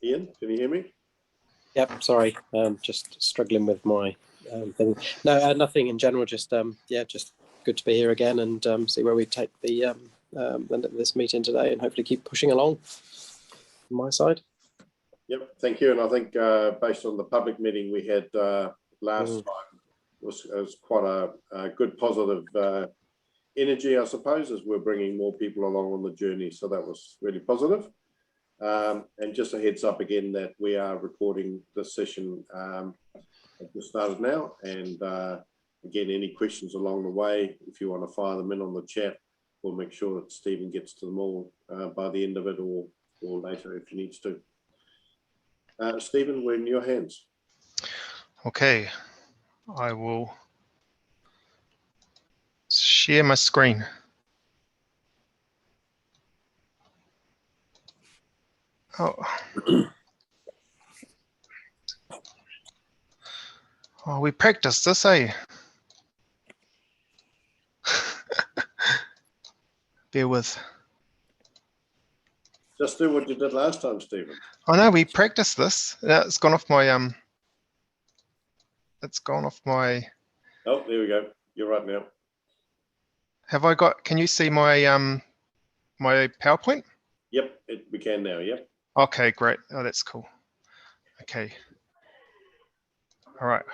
Ian, can you hear me? Yep, sorry, just struggling with my thing. No, nothing in general. Just just good to be here again and see where we take the this meeting today, and hopefully keep pushing along from my side. Yep, thank you. And I think based on the public meeting we had last time, it was quite a good positive energy, I suppose, as we're bringing more people along on the journey. So that was really positive. And just a heads up again that we are recording this session at the start of now. And again, any questions along the way, if you want to fire them in on the chat, we'll make sure that Stephen gets to them all by the end of it or later if he needs to. Stephen, we're in your hands. Okay, I will share my screen. Oh. Oh, we practiced this, eh? Bear with. Just do what you did last time, Stephen. Oh no, we practiced this. It's gone off my It's gone off my. Oh, there we go. You're right now. Have I got? Can you see my my PowerPoint? Yep, we can now. Yep. Okay, great. Oh, that's cool. Okay. All right.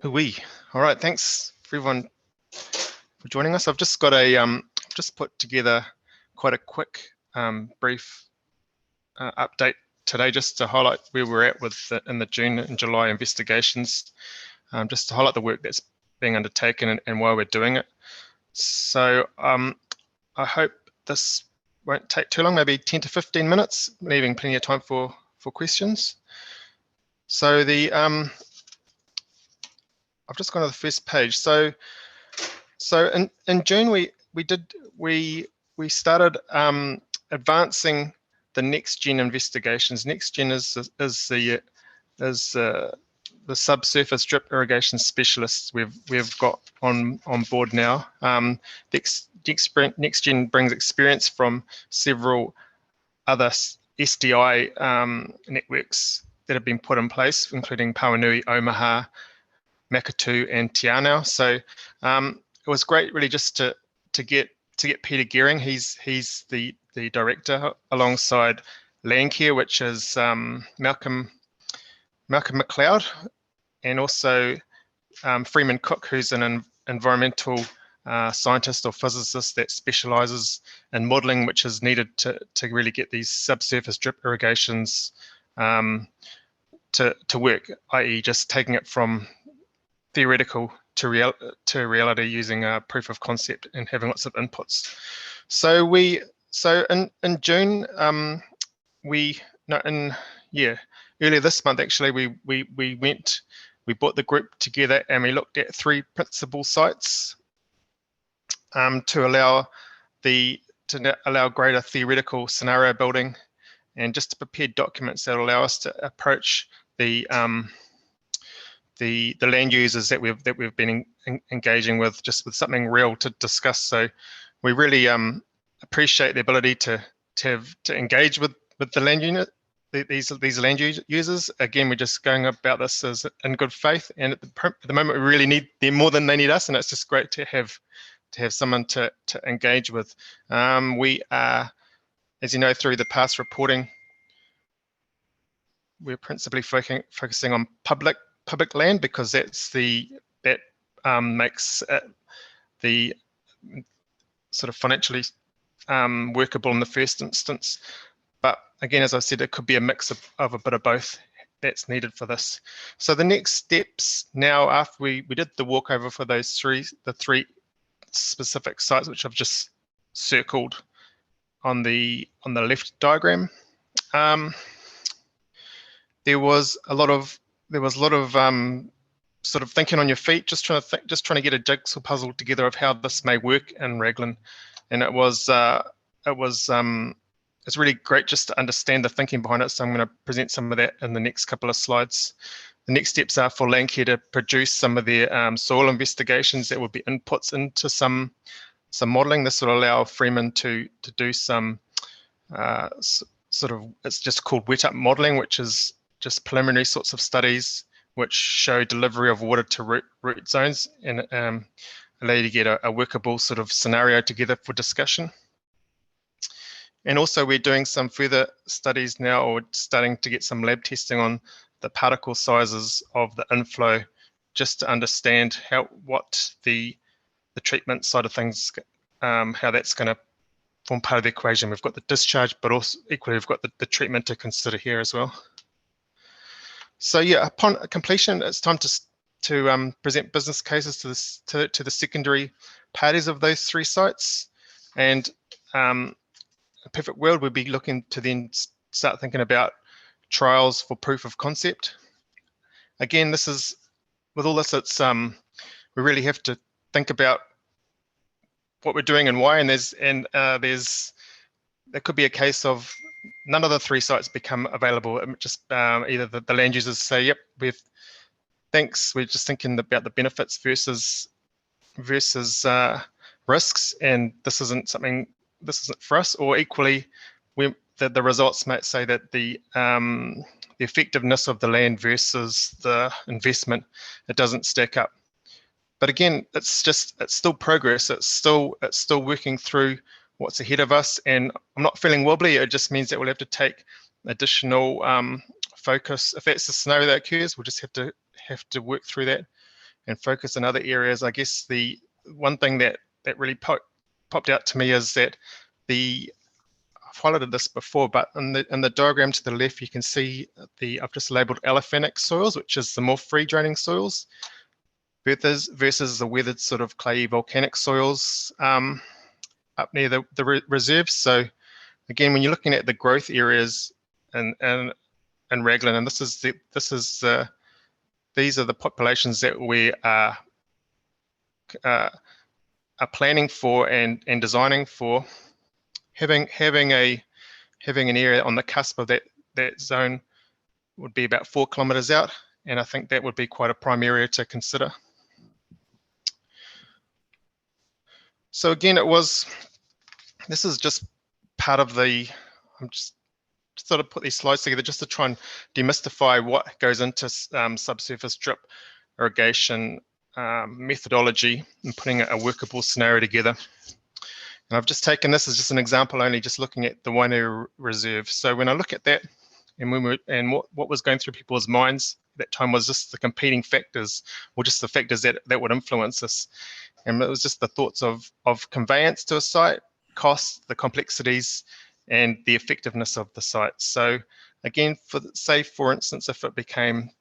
All right. Thanks for everyone for joining us. I've just got a just put together quite a quick brief update today, just to highlight where we're at with in the June and July investigations, just to highlight the work that's being undertaken and why we're doing it. So I hope this won't take too long, maybe 10 to 15 minutes, leaving plenty of time for questions. So the I've just gone to the first page. So in June we started advancing the next gen investigations. Next gen is the subsurface drip irrigation specialists we've got on board now. Next gen brings experience from several other SDI networks that have been put in place, including Pauanui, Omaha, Makatu, and Te Anau. So it was great, really, just to get Peter Gehring. He's the director, alongside Landcare, which is Malcolm McLeod, and also Freeman Cook, who's an environmental scientist or physicist that specialises in modelling, which is needed to really get these subsurface drip irrigations to work, i.e. just taking it from theoretical to reality using a proof of concept and having lots of inputs. So in June, earlier this month actually, we brought the group together and we looked at 3 principal sites to allow greater theoretical scenario building, and just to prepare documents that allow us to approach the land users that we've been engaging with, just with something real to discuss. So we really appreciate the ability to engage with the land unit, these land users. Again, we're just going about this as in good faith, and at the moment we really need them more than they need us, and it's just great to have someone to engage with. We are, as you know, through the past reporting, we're principally focusing on public land, because that makes the sort of financially workable in the first instance. But again, as I said, it could be a mix of a bit of both that's needed for this. So the next steps now, after we did the walkover for the 3 specific sites, which I've just circled on the left diagram, there was a lot of sort of thinking on your feet, just trying to get a jigsaw puzzle together of how this may work in Raglan, and it's really great just to understand the thinking behind it. So I'm going to present some of that in the next couple of slides. The next steps are for Landcare to produce some of their soil investigations that would be inputs into some modelling. This will allow Freeman to do some it's just called wet up modeling, which is just preliminary sorts of studies which show delivery of water to root zones and allow you to get a workable sort of scenario together for discussion. And also we're doing some further studies now, or starting to get some lab testing on the particle sizes of the inflow, just to understand what the treatment side of things, how that's going to form part of the equation. We've got the discharge, but also equally we've got the treatment to consider here as well. So yeah, upon completion, it's time to present business cases to the secondary parties of those 3 sites. And a perfect world, we'd be looking to then start thinking about trials for proof of concept. Again, this is, with all this, it's we really have to think about what we're doing and why. And there could be a case of none of the 3 sites become available. Just either the land users say, "Yep, thanks. We're just thinking about the benefits versus risks, and this isn't for us." Or equally, the results might say that the effectiveness of the land versus the investment, it doesn't stack up. But again, it's still progress. It's still working through what's ahead of us, and I'm not feeling wobbly. It just means that we'll have to take additional focus. If that's the scenario that occurs, we'll just have to work through that and focus in other areas. I guess the one thing that really popped out to me is that I've highlighted this before, but in the diagram to the left, you can see I've just labeled allophanic soils, which is the more free draining soils, versus the weathered sort of clayey volcanic soils up near the reserves. So again, when you're looking at the growth areas and Raglan, and these are the populations that we are planning for and designing for, having an area on the cusp of that zone would be about 4 kilometres out, and I think that would be quite a prime area to consider. So again, this is just part of I'm just sort of put these slides together just to try and demystify what goes into subsurface drip irrigation methodology and putting a workable scenario together. And I've just taken this as just an example, only just looking at the Wainui Reserve. So when I look at that, and what was going through people's minds at that time was just the competing factors, or just the factors that would influence us. And it was just the thoughts of conveyance to a site, costs, the complexities, and the effectiveness of the site. So again, for instance, if it became,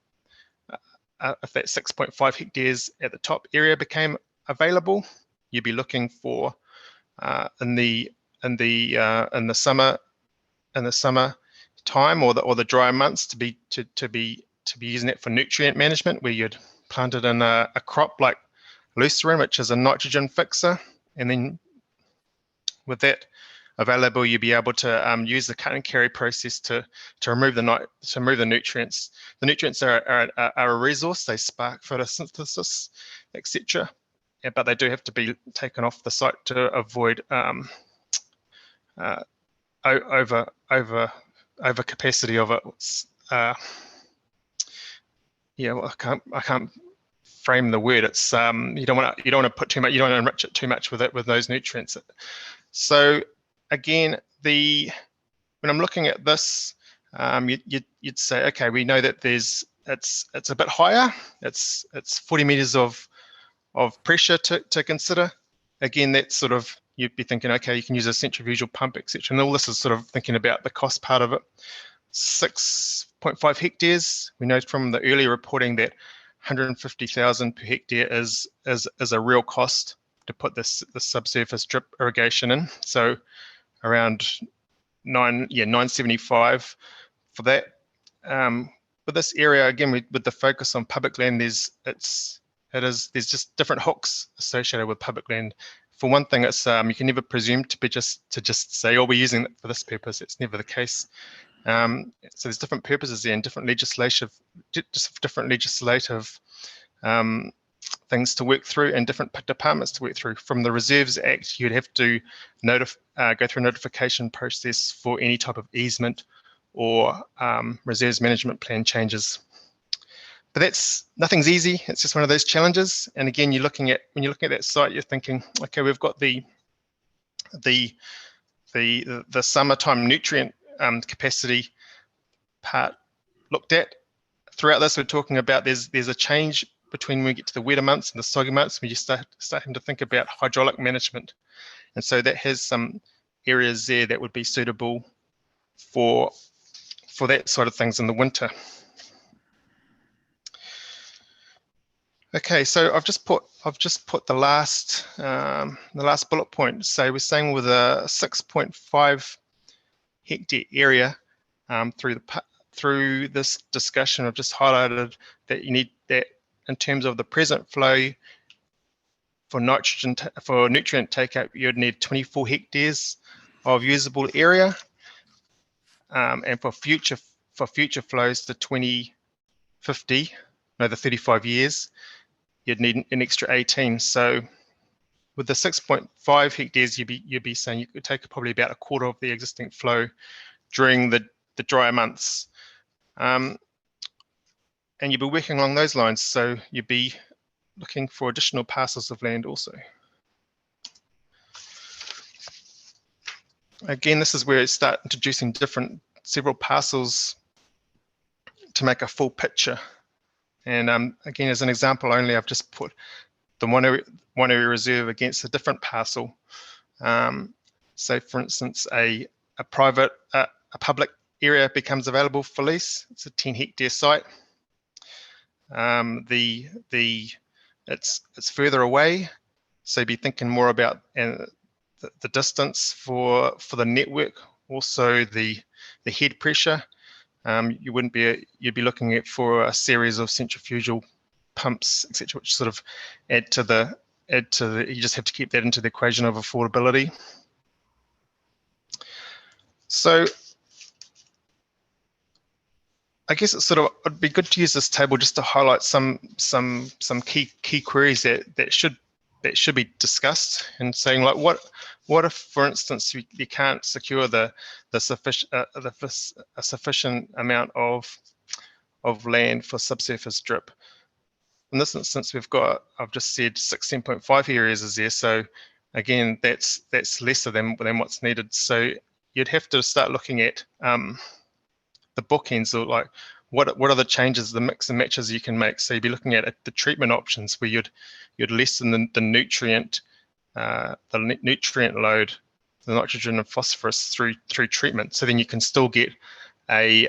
if that 6.5 hectares at the top area became available, you'd be looking for in the summer time or the dry months to be using it for nutrient management, where you'd plant it in a crop like lucerne, which is a nitrogen fixer, and then with that available, you'd be able to use the cut and carry process to remove the nutrients. The nutrients are a resource; they spark photosynthesis, etc. But they do have to be taken off the site to avoid over capacity of it. Well, I can't frame the word. It's you don't want to put too much. You don't want to enrich it too much with those nutrients. So again, when I'm looking at this, you'd say, okay, we know that it's a bit higher. It's 40 meters of pressure to consider. Again, that's sort of, you'd be thinking, okay, you can use a centrifugal pump, etc. And all this is sort of thinking about the cost part of it. 6.5 hectares. We know from the earlier reporting that 150,000 per hectare is a real cost to put the subsurface drip irrigation in. So around 975 for that. With this area, again, with the focus on public land, there's just different hooks associated with public land. For one thing, it's you can never presume to just say, oh, we're using it for this purpose. It's never the case. So there's different purposes there and different legislative things to work through and different departments to work through. From the Reserves Act, you'd have to go through a notification process for any type of easement or reserves management plan changes. But nothing's easy. It's just one of those challenges. And again, when you're looking at that site, you're thinking, okay, we've got the summertime nutrient capacity part looked at. Throughout this, we're talking about there's a change between when we get to the wetter months and the soggy months, when you starting to think about hydraulic management. And so that has some areas there that would be suitable for that side of things in the winter. Okay, so I've just put the last bullet point. So we're saying with a 6.5 hectare area, through this discussion, I've just highlighted that you need that in terms of the present flow for nutrient takeout, you'd need 24 hectares of usable area, and for future flows to 2050, the 35 years, you'd need an extra 18. So with the 6.5 hectares, you'd be saying you could take probably about a quarter of the existing flow during the drier months. And you'd be working along those lines. So you'd be looking for additional parcels of land also. Again, this is where it start introducing several parcels to make a full picture. And again, as an example only, I've just put the one area reserve against a different parcel. So for instance, a public area becomes available for lease. It's a 10 hectare site. It's further away, so you'd be thinking more about the distance for the network, also the head pressure. You'd be looking at for a series of centrifugal pumps, etc., which sort of add to the. You just have to keep that into the equation of affordability. So I guess it'd be good to use this table just to highlight some key queries that should be discussed, and saying like what if, for instance, you can't secure a sufficient amount of land for subsurface drip. In this instance, I've just said 16.5 areas is there, so again that's lesser than what's needed. So you'd have to start looking at the bookends, or like what are the changes, the mix and matches you can make. So you'd be looking at the treatment options where you'd lessen the nutrient load, the nitrogen and phosphorus through treatment. So then you can still get the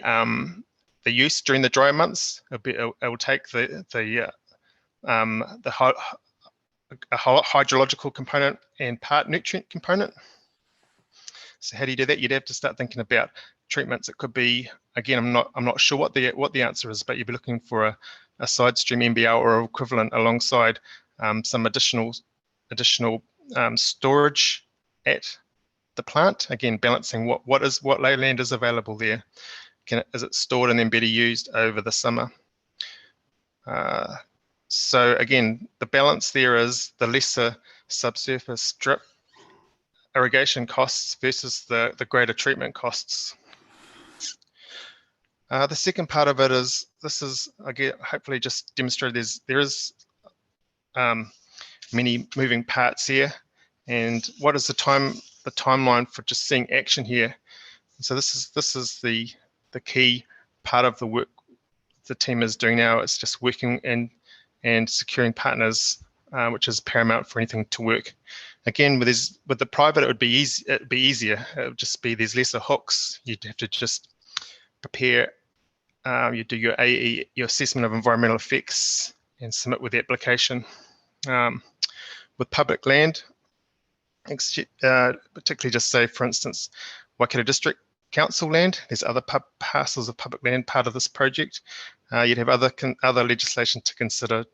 use during the dry months. It will take the hydrological component and part nutrient component. So how do you do that? You'd have to start thinking about treatments. It could be, again, I'm not sure what the answer is, but you'd be looking for a side stream MBR or equivalent alongside some additional storage at the plant. Again, balancing what lowland is available there. Is it stored and then better used over the summer? So again, the balance there is the lesser subsurface drip irrigation costs versus the greater treatment costs. The second part of it is, this is, again, hopefully just demonstrated there is many moving parts here, and what is the timeline for just seeing action here. So this is the key part of the work the team is doing now. It's just working and securing partners, which is paramount for anything to work. Again, with the private, it would be easy. It'd be easier. It would just be there's lesser hooks. You'd have to just prepare. You do your AE, your assessment of environmental effects, and submit with the application. With public land, particularly just say, for instance, Waikato District Council land. There's other parcels of public land part of this project. You'd have other legislation to consider,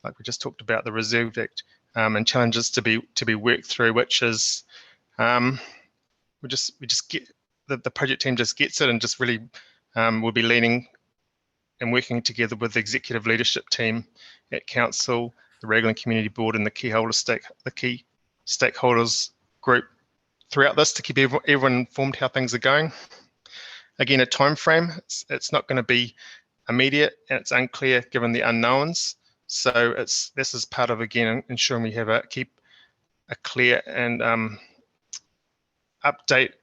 like we just talked about, the Reserve Act, and challenges to be worked through, which is we just get the project team just gets it, and just really will be leaning and working together with the executive leadership team at council the Raglan Community Board and the key stakeholders group throughout this to keep everyone informed how things are going. Again, a time frame, it's not going to be immediate, and it's unclear given the unknowns. So this is part of, again, ensuring we have keep a clear and update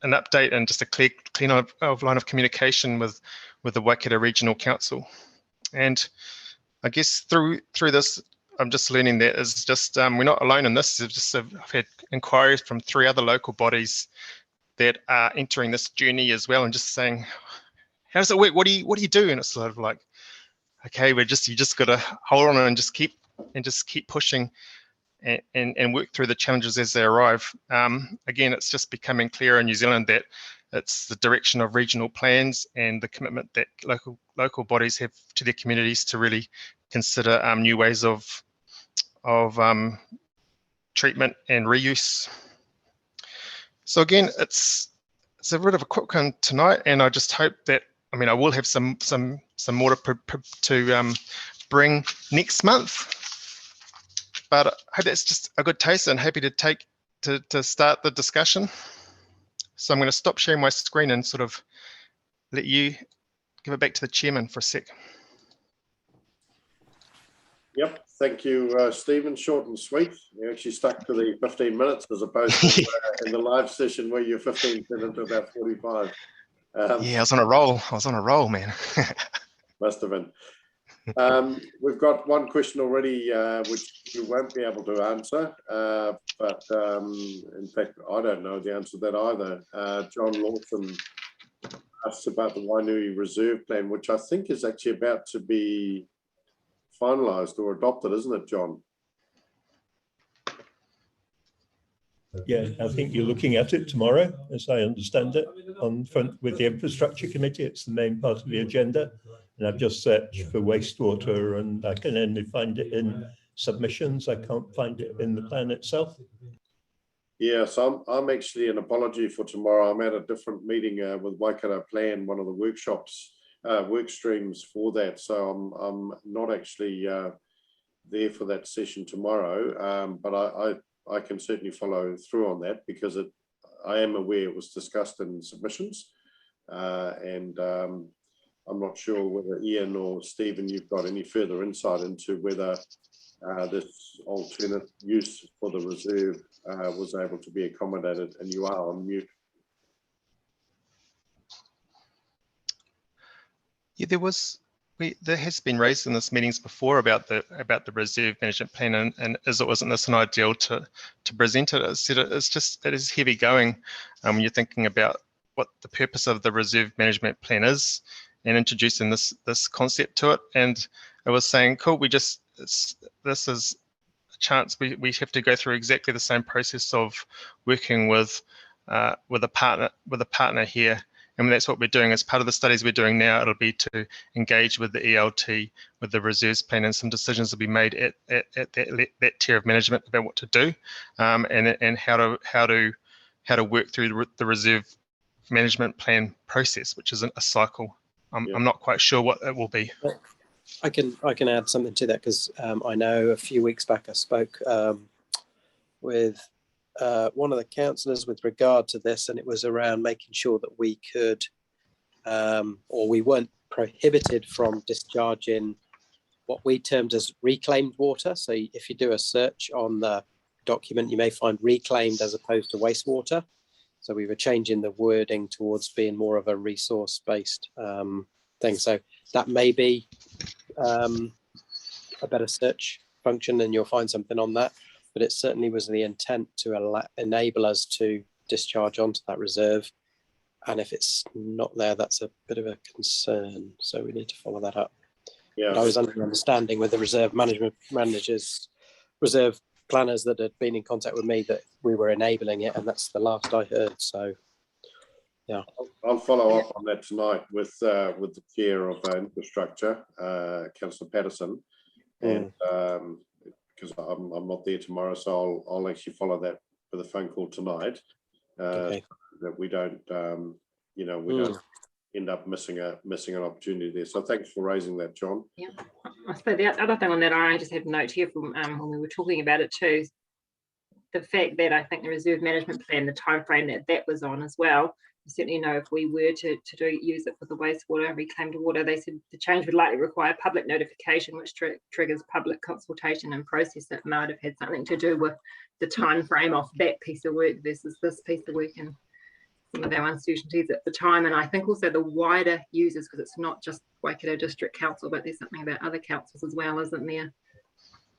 and just a clean line of communication with the Waikato Regional Council. And I guess through this, I'm just learning that is just we're not alone in this. I've had inquiries from 3 other local bodies that are entering this journey as well, and just saying, how does it work? What do you do? And it's sort of like, okay, you just got to hold on and just keep pushing and work through the challenges as they arrive. Again, it's just becoming clearer in New Zealand that it's the direction of regional plans and the commitment that local bodies have to their communities to really consider new ways of treatment and reuse. So again, it's a bit of a quick one tonight, and I just hope that, I will have some more to bring next month. But I hope that's just a good taste, and happy to start the discussion. So I'm going to stop sharing my screen and sort of let you give it back to the chairman for a sec. Yep, thank you, Stephen. Short and sweet. You actually stuck to the 15 minutes as opposed to in the live session where you're 15 into about 45. Yeah, I was on a roll, man. Must have been. We've got one question already, which you won't be able to answer, but in fact, I don't know the answer to that either. John Lawson asked about the Wainui Reserve Plan, which I think is actually about to be finalised or adopted, isn't it, John? Yeah, I think you're looking at it tomorrow, as I understand it, on front with the Infrastructure Committee. It's the main part of the agenda. And I've just searched for wastewater, and I can only find it in submissions. I can't find it in the plan itself. Yeah, so I'm actually an apology for tomorrow. I'm at a different meeting with Waikato Plan, one of the workshops, work streams for that. So I'm not actually there for that session tomorrow, but I can certainly follow through on that, because I am aware it was discussed in submissions, and I'm not sure whether Ian or Stephen, you've got any further insight into whether this alternate use for the reserve was able to be accommodated. And you are on mute. Yeah, there has been raised in this meetings before about the reserve management plan, and as it wasn't this an ideal to present it, it is heavy going when you're thinking about what the purpose of the reserve management plan is, and introducing this concept to it. And I was saying, cool, this is a chance we have to go through exactly the same process of working with a partner here. And that's what we're doing as part of the studies we're doing now. It'll be to engage with the ELT, with the reserves plan, and some decisions will be made at that tier of management about what to do, and how to work through the reserve management plan process, which isn't a cycle. I'm not quite sure what it will be. I can add something to that, because I know a few weeks back I spoke with one of the councillors with regard to this, and it was around making sure that we could, or we weren't prohibited from discharging what we termed as reclaimed water. So if you do a search on the document, you may find reclaimed as opposed to wastewater. So we were changing the wording towards being more of a resource-based thing. So that may be a better search function, and you'll find something on that. But it certainly was the intent to enable us to discharge onto that reserve. And if it's not there, that's a bit of a concern. So we need to follow that up. Yeah. But I was under the understanding with the reserve management managers, reserve planners that had been in contact with me, that we were enabling it, and that's the last I heard. So, yeah, I'll follow up on that tonight with the chair of infrastructure, Councillor Patterson, and because I'm not there tomorrow, so I'll actually follow that with a phone call tonight, okay. that we don't, we don't end up missing an opportunity there. So thanks for raising that, John. Yeah. I suppose the other thing on that, I just had a note here from when we were talking about it too, the fact that I think the reserve management plan, the time frame that was on as well, you certainly know if we were to use it for the wastewater, reclaimed water, they said the change would likely require public notification, which triggers public consultation and process that might have had something to do with the time frame of that piece of work versus this piece of work and some of our uncertainties at the time. And I think also the wider users, because it's not just Waikato District Council, but there's something about other councils as well, isn't there,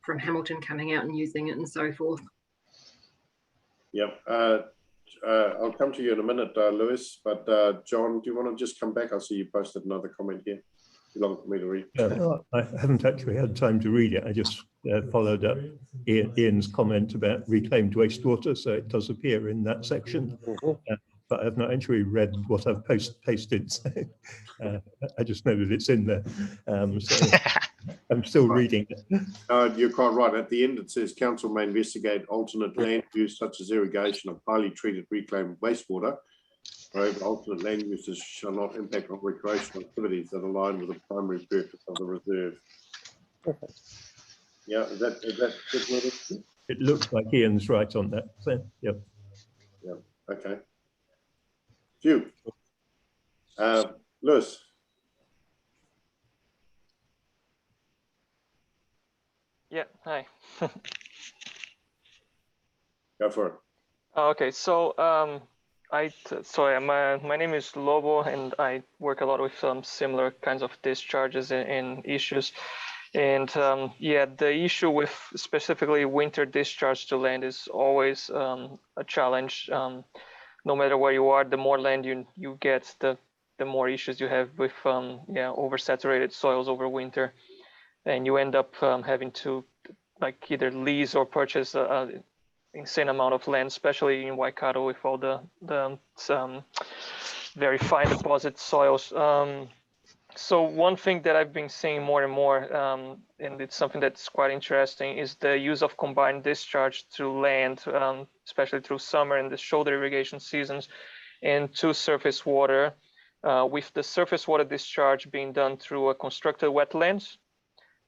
from Hamilton coming out and using it and so forth. Yep. I'll come to you in a minute, Lewis, but John, do you want to just come back? I see you posted another comment here. Too long for me to read. I haven't actually had time to read it. I just followed up Ian's comment about reclaimed wastewater, so it does appear in that section. But I've not actually read what I've pasted. So, I just know that it's in there. So I'm still reading it. You're quite right. At the end, it says council may investigate alternate land use such as irrigation of highly treated reclaimed wastewater. However, alternate land uses shall not impact on recreational activities that align with the primary purpose of the reserve. Yeah, is that good? It looks like Ian's right on that. So, yep. Yeah. Okay. Phew. Lewis. Yeah, hi. Go for it. Okay, so my name is Lobo, and I work a lot with similar kinds of discharges and issues. And yeah, the issue with specifically winter discharge to land is always a challenge. No matter where you are, the more land you get, the more issues you have with oversaturated soils over winter, and you end up having to like either lease or purchase an insane amount of land, especially in Waikato with all the very fine deposit soils. So one thing that I've been seeing more and more, and it's something that's quite interesting, is the use of combined discharge through land, especially through summer and the shoulder irrigation seasons, and to surface water, with the surface water discharge being done through a constructed wetlands.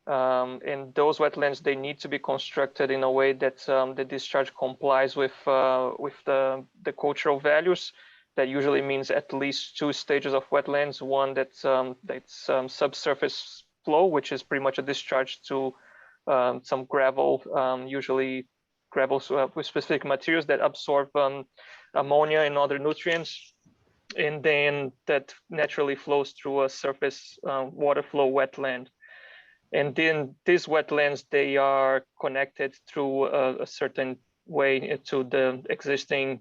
And those wetlands, they need to be constructed in a way that the discharge complies with the cultural values. That usually means at least 2 stages of wetlands. One that's subsurface flow, which is pretty much a discharge to some gravel, usually gravels with specific materials that absorb ammonia and other nutrients. And then that naturally flows through a surface water flow wetland. And then these wetlands, they are connected through a certain way to the existing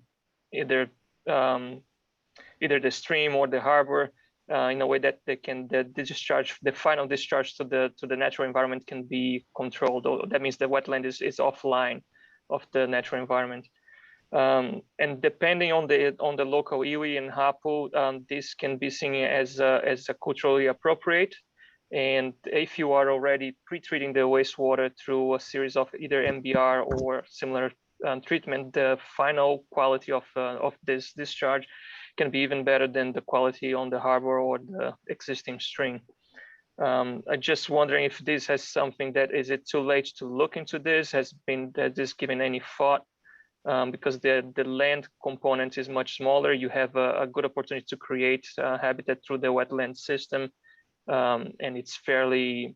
either the stream or the harbor, in a way that they can the final discharge to the natural environment can be controlled. That means the wetland is offline of the natural environment. And depending on the local iwi and hapu, this can be seen as a culturally appropriate. And if you are already pre-treating the wastewater through a series of either MBR or similar treatment, the final quality of this discharge can be even better than the quality on the harbor or the existing stream. I'm just wondering if this has something is it too late to look into this? Has this given any thought? Because the land component is much smaller. You have a good opportunity to create habitat through the wetland system. And it's the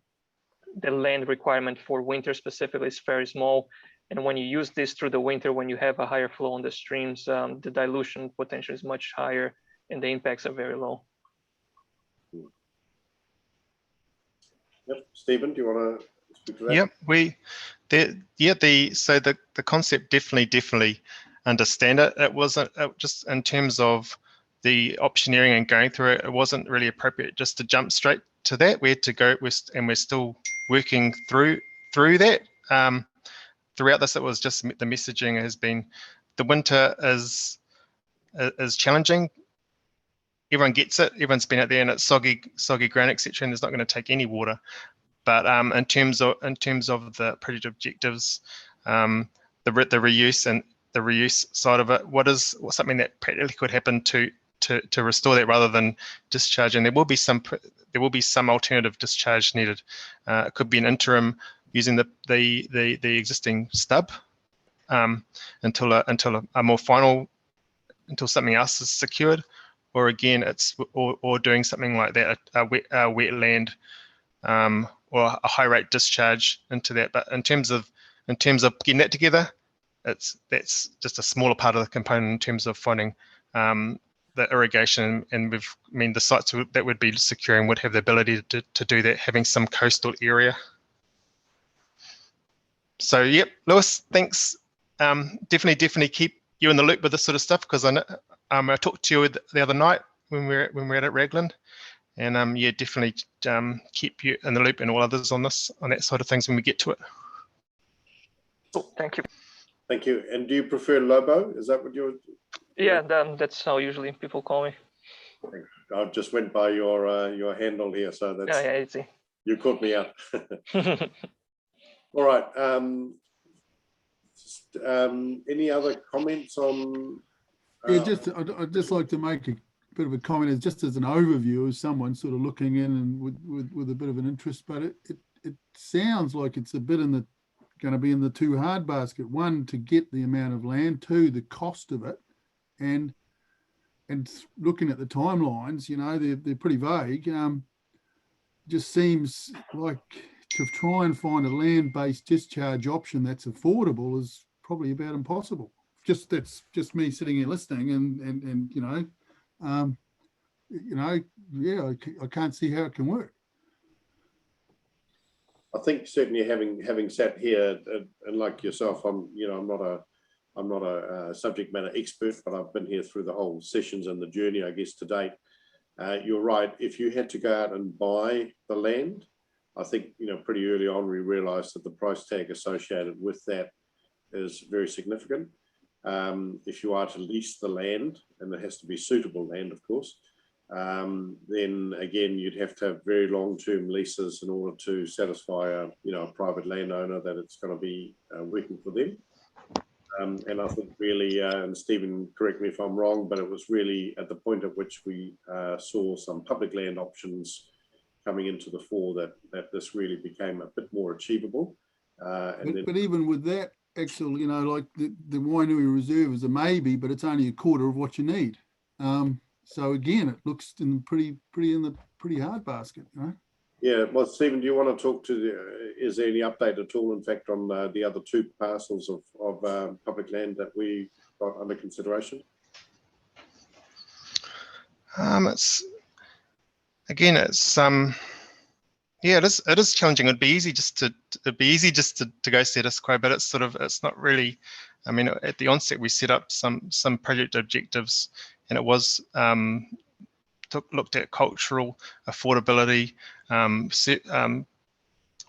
land requirement for winter specifically is very small. And when you use this through the winter, when you have a higher flow on the streams, the dilution potential is much higher and the impacts are very low. Yep. Stephen, do you want to speak to that? Yep, so the concept definitely understand it. It wasn't just in terms of the optioneering and going through it, it wasn't really appropriate just to jump straight to that. We had to go, and we're still working through that. Throughout this, it was just the messaging has been, the winter is challenging. Everyone gets it. Everyone's been out there and it's soggy ground, etc. And it's not going to take any water. But in terms of the project objectives, the reuse and the reuse side of it, what's something that practically could happen to to restore that rather than discharge. And there will be some alternative discharge needed. It could be an interim using the existing stub until a more final, until something else is secured, or again or doing something like that, a wetland or a high rate discharge into that. But in terms of getting that together, that's just a smaller part of the component in terms of finding the irrigation, and the sites that would be securing would have the ability to do that, having some coastal area. So yep, Lewis, thanks. Definitely keep you in the loop with this sort of stuff, because I talked to you the other night when we were at Raglan, and yeah, definitely keep you in the loop and all others on that side of things when we get to it. Cool, thank you. Thank you. And do you prefer Lobo? Is that what you're? Yeah, that's how usually people call me. I just went by your handle here, so that's Yeah, easy. You caught me out. All right. Any other comments on? Yeah, I'd just like to make a bit of a comment, just as an overview, as someone sort of looking in and with a bit of an interest. But it sounds like it's a bit going to be in the too hard basket. One, to get the amount of land. Two, the cost of it, and looking at the timelines, they're pretty vague. Just seems like to try and find a land-based discharge option that's affordable is probably about impossible. That's just me sitting here listening, and yeah, I can't see how it can work. I think certainly having sat here and like yourself, I'm not a subject matter expert, but I've been here through the whole sessions and the journey, I guess, to date. You're right. If you had to go out and buy the land, I think pretty early on we realised that the price tag associated with that is very significant. If you are to lease the land, and it has to be suitable land, of course, then again you'd have to have very long-term leases in order to satisfy a private landowner that it's going to be working for them. And I think really, and Stephen, correct me if I'm wrong, but it was really at the point at which we saw some public land options coming into the fore that this really became a bit more achievable. But even with that, Axel, like the Wainui Reserve is a maybe, but it's only a quarter of what you need. So again, it looks pretty hard basket, Yeah, well, Stephen, do you want to talk is there any update at all, in fact, on the other two parcels of public land that we got under consideration? Yeah, it is challenging. It'd be easy just to go status quo, but it's not really. I mean, at the onset we set up some project objectives, and it was looked at cultural affordability,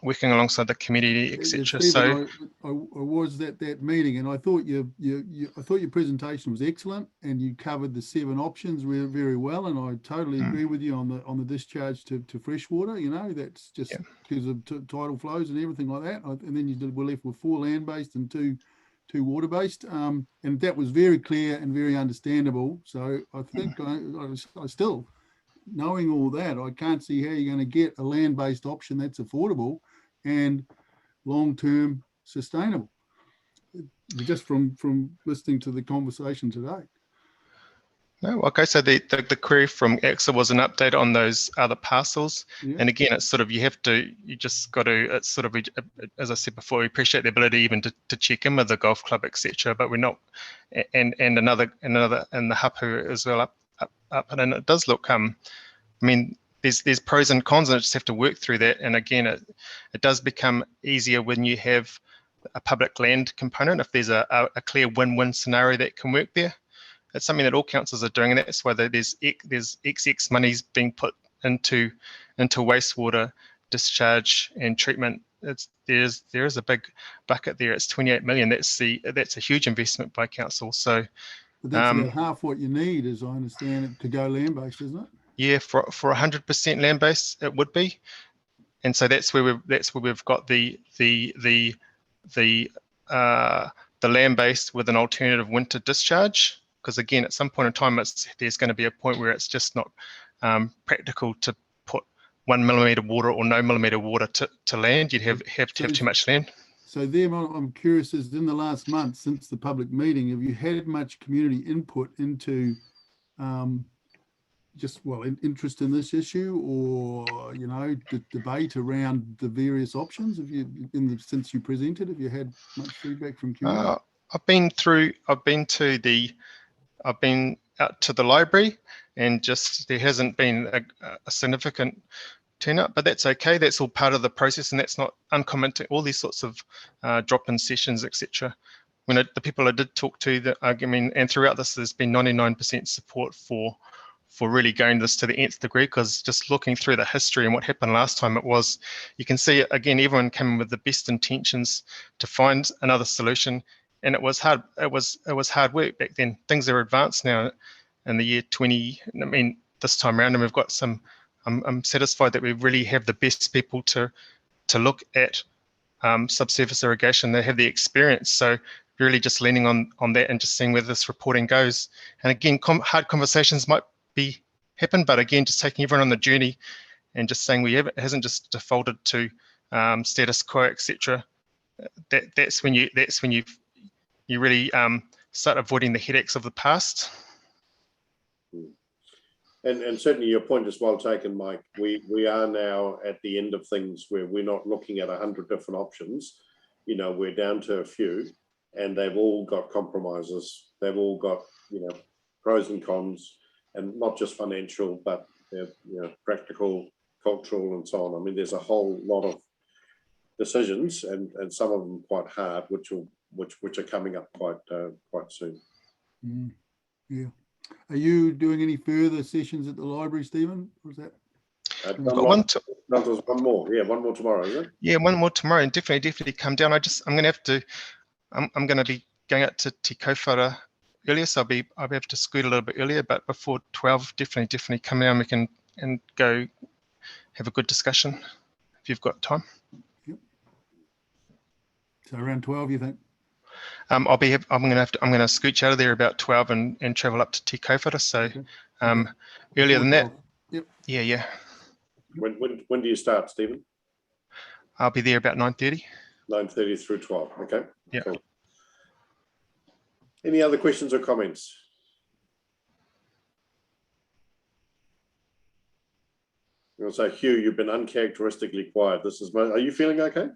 working alongside the community, etc. Yeah, Stephen, I was at that meeting, and I thought your presentation was excellent, and you covered the 7 options very well, and I totally agree with you on the discharge to freshwater. That's just because of tidal flows and everything like that. And then we're left with 4 land-based and two water-based, and that was very clear and very understandable. So I think I still, knowing all that, I can't see how you're going to get a land-based option that's affordable and long-term sustainable, just from listening to the conversation today. No, okay, so the query from Axel was an update on those other parcels. Yeah. And again, it's you just got to, it's sort of, as I said before, we appreciate the ability even to check in with the golf club, etc. But we're not, and another, and the hapu as well up, and it does look, I mean, there's pros and cons, and I just have to work through that. And again, it does become easier when you have a public land component, if there's a clear win-win scenario that can work there. It's something that all councils are doing, and that's why there's XX monies being put into wastewater discharge and treatment. There is a big bucket there. It's 28 million. That's a huge investment by council. So but that's about half what you need, as I understand it, to go land-based, isn't it? Yeah, for 100% land-based, it would be, and so that's where we've got the land-based with an alternative winter discharge because again, at some point in time, there's going to be a point where it's just not practical to put 1 millimetre water or no millimetre water to land. You'd have too much land. So there, I'm curious, is in the last month since the public meeting, have you had much community input into interest in this issue, or debate around the various options? Have you, since you presented, have you had much feedback from community? I've been out to the library, and just there hasn't been a significant turnout, but that's okay. That's all part of the process, and that's not uncommon to all these sorts of drop-in sessions, etc. When the people I did talk to, and throughout this, there's been 99% support for really going this to the nth degree, because just looking through the history and what happened last time, you can see again, everyone came in with the best intentions to find another solution, and it was hard. It was hard work back then. Things are advanced now in the year 20. This time around, and we've got some. I'm satisfied that we really have the best people to look at subsurface irrigation. They have the experience, so really just leaning on that and just seeing where this reporting goes. And again, hard conversations might happen, but again, just taking everyone on the journey and just saying it hasn't just defaulted to status quo, etc. That's when you really start avoiding the headaches of the past. And certainly your point is well taken, Mike. We are now at the end of things where we're not looking at 100 different options. We're down to a few, and they've all got compromises. They've all got pros and cons, and not just financial, but practical, cultural, and so on. There's a whole lot of decisions, and some of them quite hard, which are coming up quite soon. Yeah. Are you doing any further sessions at the library, Stephen? Was that? I've got one more. Yeah, one more tomorrow, is it? Yeah, one more tomorrow, and definitely come down. I'm going to be going out to Te Kowhara earlier, so I'll be able to scoot a little bit earlier, but before 12, definitely come down. We can go have a good discussion if you've got time. Yep. So around 12, you think? I'm going to scooch out of there about 12 and travel up to Te Kowhara. So okay. Earlier than that. Yep. Yeah. When do you start, Stephen? I'll be there about 9:30. 9:30 through 12. Okay. Yeah. Cool. Any other questions or comments? I'm going to say, Hugh, you've been uncharacteristically quiet. Are you feeling okay?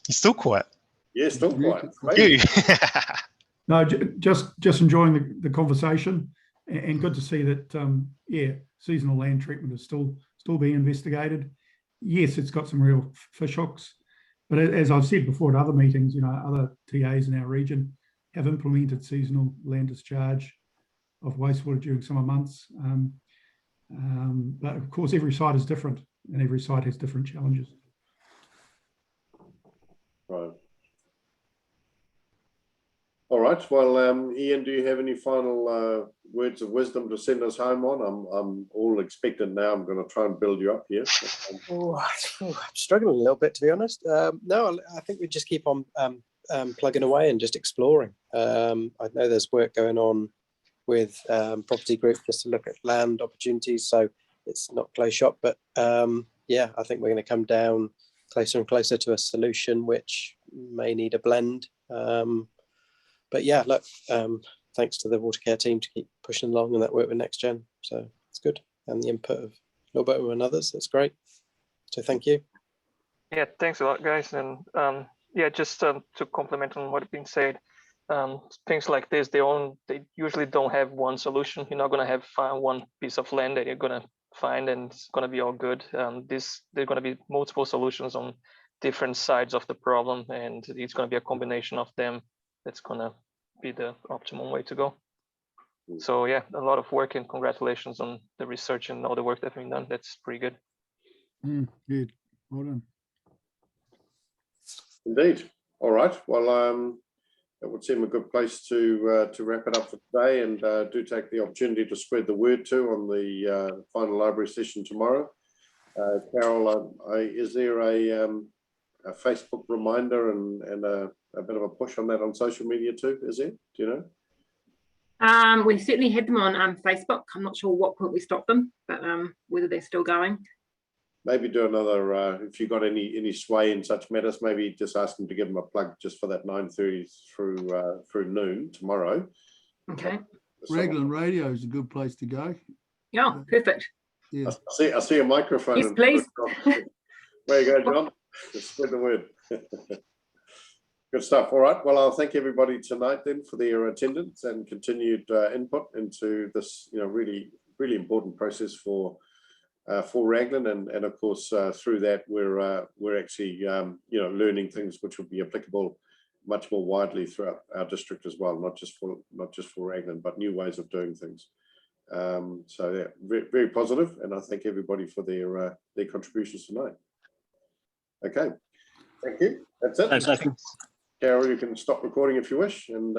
You're still quiet. Yeah, still quiet. No, just enjoying the conversation, and good to see that seasonal land treatment is still being investigated. Yes, it's got some real fish hooks, but as I've said before at other meetings, other TAs in our region have implemented seasonal land discharge of wastewater during summer months. But of course, every site is different, and every site has different challenges. Right. All right. Well, Ian, do you have any final words of wisdom to send us home on? I'm all expectant now. I'm going to try and build you up here. I'm struggling a little bit, to be honest. No, I think we just keep on plugging away and just exploring. I know there's work going on with property group just to look at land opportunities, so it's not close shop. But I think we're going to come down closer and closer to a solution which may need a blend. But yeah, look, thanks to the water care team to keep pushing along and that work with NextGen. So it's good. And the input of Lilberto and others, that's great. So thank you. Yeah, thanks a lot, guys. And just to complement on what's been said, things like this, they usually don't have one solution. You're not going to find one piece of land that you're going to find and it's going to be all good. There are going to be multiple solutions on different sides of the problem, and it's going to be a combination of them that's going to be the optimum way to go. So yeah, a lot of work, and congratulations on the research and all the work that's been done. That's pretty good. Good. Well done. Indeed. All right. Well, that would seem a good place to wrap it up for today, and do take the opportunity to spread the word too on the final library session tomorrow. Carol, is there a Facebook reminder and a bit of a push on that on social media too? Is there? Do you know? We certainly had them on Facebook. I'm not sure what point we stopped them, but whether they're still going. Maybe do another, if you got any sway in such matters, maybe just ask them to give them a plug just for that 9:30 through noon tomorrow. Okay. Raglan Radio is a good place to go. Yeah, perfect. Yeah. I see a microphone. Yes, please. There you go, John. Spread the word. Good stuff. All right. Well, I'll thank everybody tonight then for their attendance and continued input into this, really, really important process for Raglan, and of course through that we're actually learning things which will be applicable much more widely throughout our district as well, not just for Raglan, but new ways of doing things. So yeah, very, very positive, and I thank everybody for their contributions tonight. Okay, thank you. That's it. Thanks, Nathan. Carol, you can stop recording if you wish, and